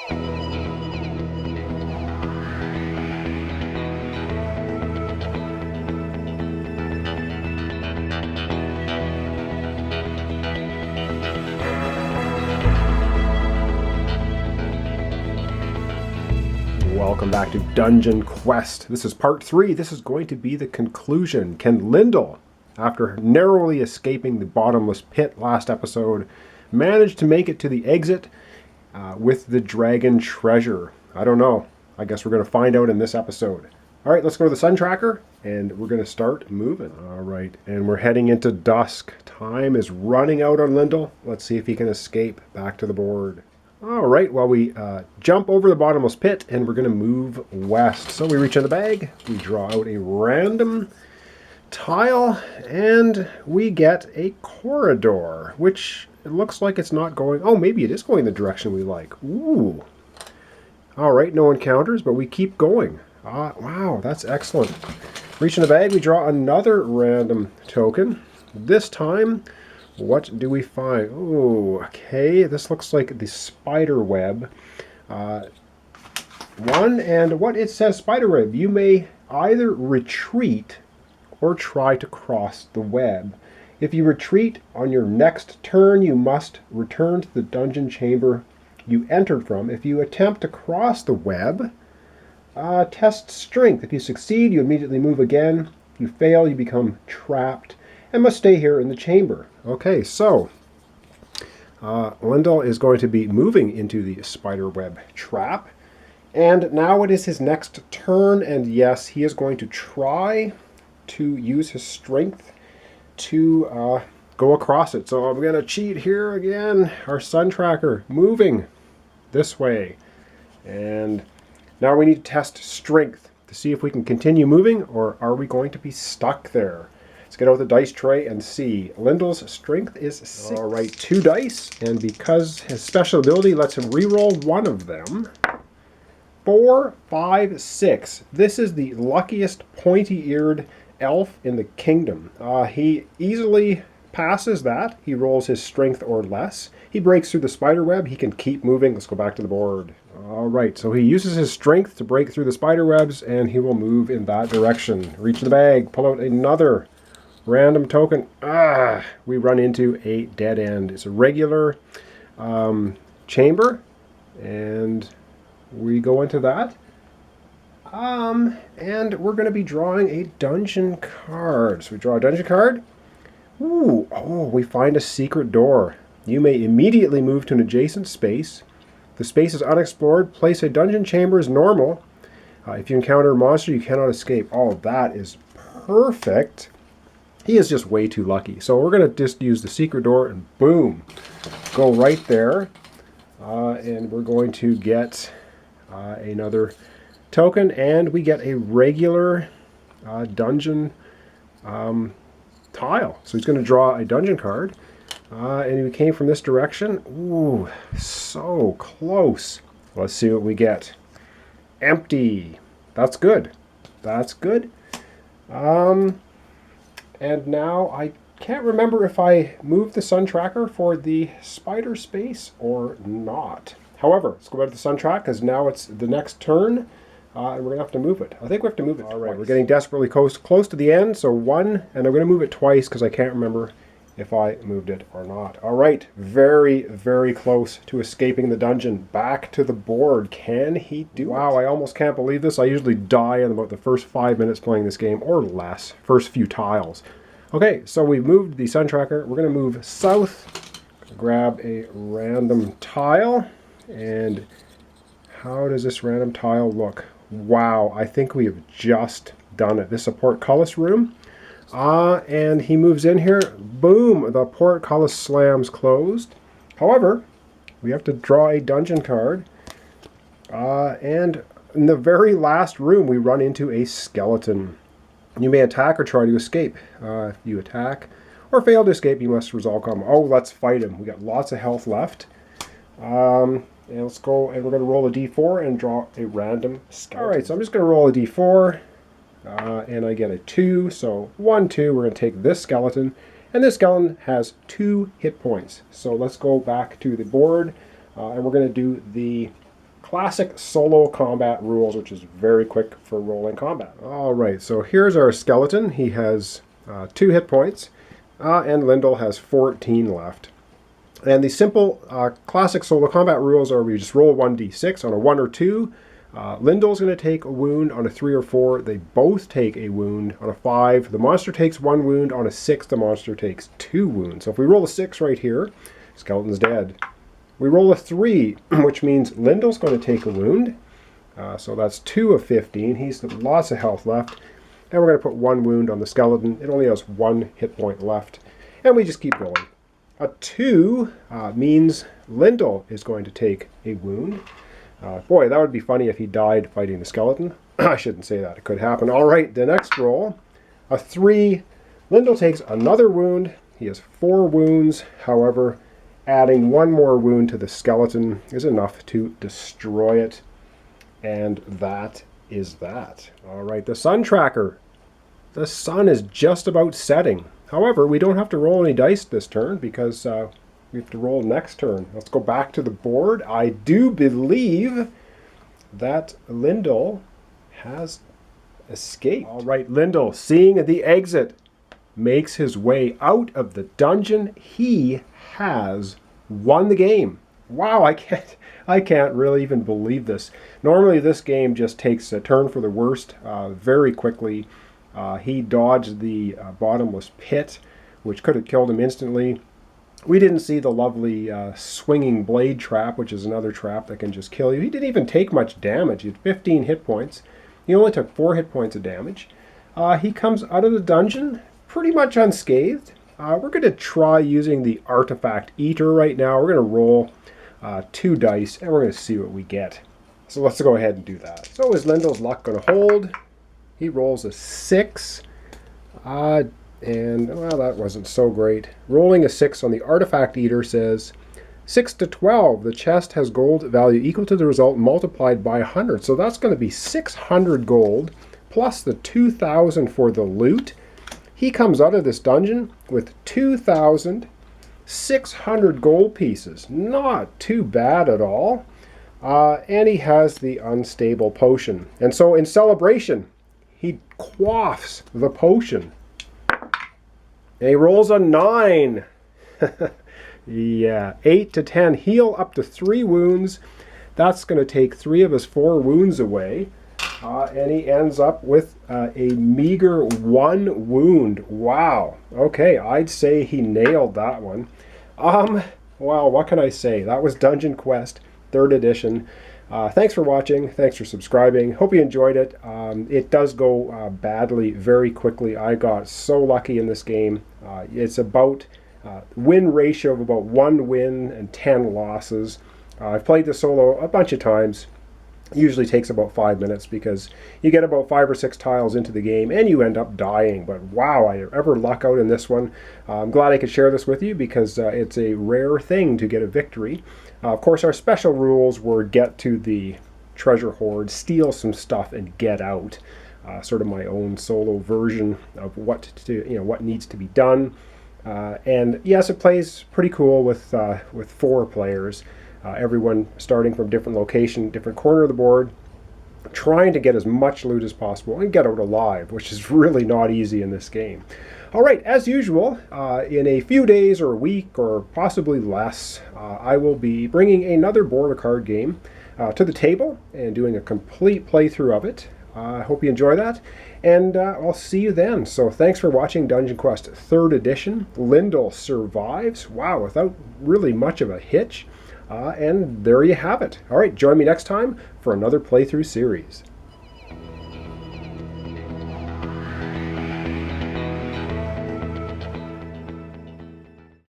Welcome back to Dungeonquest. This is part 3. This is going to be the conclusion. Can Lindel, after narrowly escaping the bottomless pit last episode, manage to make it to the exit with the dragon treasure? I don't know. I guess we're going to find out in this episode. All right, let's go to the sun tracker, and we're going to start moving. All right, and we're heading into dusk. Time is running out on Lindel. Let's see if he can escape back to the board. All right, well, we jump over the bottomless pit, and we're going to move west. So we reach in the bag, we draw out a random tile, and we get a corridor, which it looks like it's not going... Oh, maybe it is going the direction we like. Ooh. All right, no encounters, but we keep going. Wow, that's excellent. Reach in the bag, we draw another random token. This time... what do we find? Oh, okay. This looks like the Spiderweb one. And what it says, Spiderweb, you may either retreat or try to cross the web. If you retreat on your next turn, you must return to the dungeon chamber you entered from. If you attempt to cross the web, test strength. If you succeed, you immediately move again. If you fail, you become trapped and must stay here in the chamber. Okay, so Lindel is going to be moving into the Spiderweb Trap, and now it is his next turn, and yes, he is going to try to use his strength to go across it. So I'm going to cheat here again. Our sun tracker moving this way, and now we need to test strength to see if we can continue moving, or are we going to be stuck there? Let's get out the dice tray and see. Lindel's strength is 6. All right, 2 dice, and because his special ability lets him re-roll one of them. 4, 5, 6. This is the luckiest pointy-eared elf in the kingdom. He easily passes that. He rolls his strength or less. He breaks through the spider web. He can keep moving. Let's go back to the board. All right, so he uses his strength to break through the spider webs, and he will move in that direction. Reach in the bag, pull out another random token. We run into a dead end. It's a regular chamber, and we go into that. And we're going to be drawing a dungeon card. So we draw a dungeon card. Ooh, oh, we find a secret door. You may immediately move to an adjacent space. The space is unexplored. Place a dungeon chamber as normal. If you encounter a monster, you cannot escape. Oh, that is perfect. He is just way too lucky. So we're going to just use the secret door and boom, go right there. And we're going to get another token, and we get a regular dungeon tile. So he's going to draw a dungeon card. And we came from this direction. Ooh, so close. Let's see what we get. Empty. That's good. That's good. And now I can't remember if I moved the sun tracker for the spider space or not. However, let's go back to the sun track, because now it's the next turn, and we're going to have to move it. I think we have to move it twice. All right, we're getting desperately close to the end, so 1, and I'm going to move it twice because I can't remember if I moved it or not. All right, very, very close to escaping the dungeon. Back to the board. Can he do it? Wow, I almost can't believe this. I usually die in about the first 5 minutes playing this game, or less, first few tiles. Okay, so we've moved the sun tracker. We're going to move south, grab a random tile, and how does this random tile look? Wow, I think we have just done it. This is a portcullis room. And he moves in here. Boom, the portcullis slams closed. However, we have to draw a dungeon card. And in the very last room, we run into a skeleton. You may attack or try to escape. If you attack or fail to escape, you must resolve combat. Oh, let's fight him. We got lots of health left. And let's go, and we're going to roll a d4 and draw a random skeleton. All right, so I'm just going to roll a d4. And I get a 2, so 1, 2, we're going to take this skeleton, and this skeleton has 2 hit points. So let's go back to the board, and we're going to do the classic solo combat rules, which is very quick for rolling combat. All right, so here's our skeleton. He has 2 hit points, and Lindel has 14 left. And the simple classic solo combat rules are we just roll 1d6 on a 1 or 2. Lindel's going to take a wound on a 3 or 4. They both take a wound on a 5. The monster takes 1 wound. On a 6, the monster takes 2 wounds. So if we roll a 6 right here, skeleton's dead. We roll a 3, which means Lindel's going to take a wound. So that's 2 of 15. He's got lots of health left. And we're going to put 1 wound on the skeleton. It only has 1 hit point left. And we just keep going. A 2 means Lindel is going to take a wound. Boy, that would be funny if he died fighting the skeleton. I shouldn't say that. It could happen. All right, the next roll. A 3. Lindel takes another wound. He has 4 wounds. However, adding 1 more wound to the skeleton is enough to destroy it. And that is that. All right, the sun tracker. The sun is just about setting. However, we don't have to roll any dice this turn because we have to roll next turn. Let's go back to the board. I do believe that Lindel has escaped. All right, Lindel, seeing the exit, makes his way out of the dungeon. He has won the game. Wow, I can't really even believe this. Normally this game just takes a turn for the worst very quickly. He dodged the bottomless pit, which could have killed him instantly. We didn't see the lovely swinging blade trap, which is another trap that can just kill you. He didn't even take much damage. He had 15 hit points. He only took 4 hit points of damage. He comes out of the dungeon pretty much unscathed. We're going to try using the artifact eater right now. We're going to roll 2 dice, and we're going to see what we get. So let's go ahead and do that. So is Lindel's luck going to hold? He rolls a 6. And, well, that wasn't so great. Rolling a 6 on the artifact eater says, 6 to 12. The chest has gold value equal to the result multiplied by 100. So that's going to be 600 gold plus the 2,000 for the loot. He comes out of this dungeon with 2,600 gold pieces. Not too bad at all. And he has the unstable potion. And so in celebration, he quaffs the potion. And he rolls a 9. Yeah, 8 to 10. Heal up to 3 wounds. That's going to take 3 of his 4 wounds away. And he ends up with a meager 1 wound. Wow. Okay, I'd say he nailed that one. Wow, what can I say? That was Dungeonquest 3rd edition. Thanks for watching. Thanks for subscribing. Hope you enjoyed it. It does go badly very quickly. I got so lucky in this game. It's about win ratio of about 1 win and 10 losses. I've played this solo a bunch of times. It usually takes about 5 minutes because you get about 5 or 6 tiles into the game and you end up dying. But wow, I ever luck out in this one. I'm glad I could share this with you because it's a rare thing to get a victory. Of course, our special rules were get to the treasure hoard, steal some stuff, and get out. Sort of my own solo version of what needs to be done. And yes, it plays pretty cool with 4 players. Everyone starting from different location, different corner of the board, trying to get as much loot as possible and get out alive, which is really not easy in this game. All right, as usual, in a few days or a week or possibly less, I will be bringing another board or card game to the table and doing a complete playthrough of it. I hope you enjoy that, and I'll see you then. So thanks for watching Dungeonquest 3rd edition. Lindel survives, wow, without really much of a hitch. And there you have it. All right, join me next time for another playthrough series.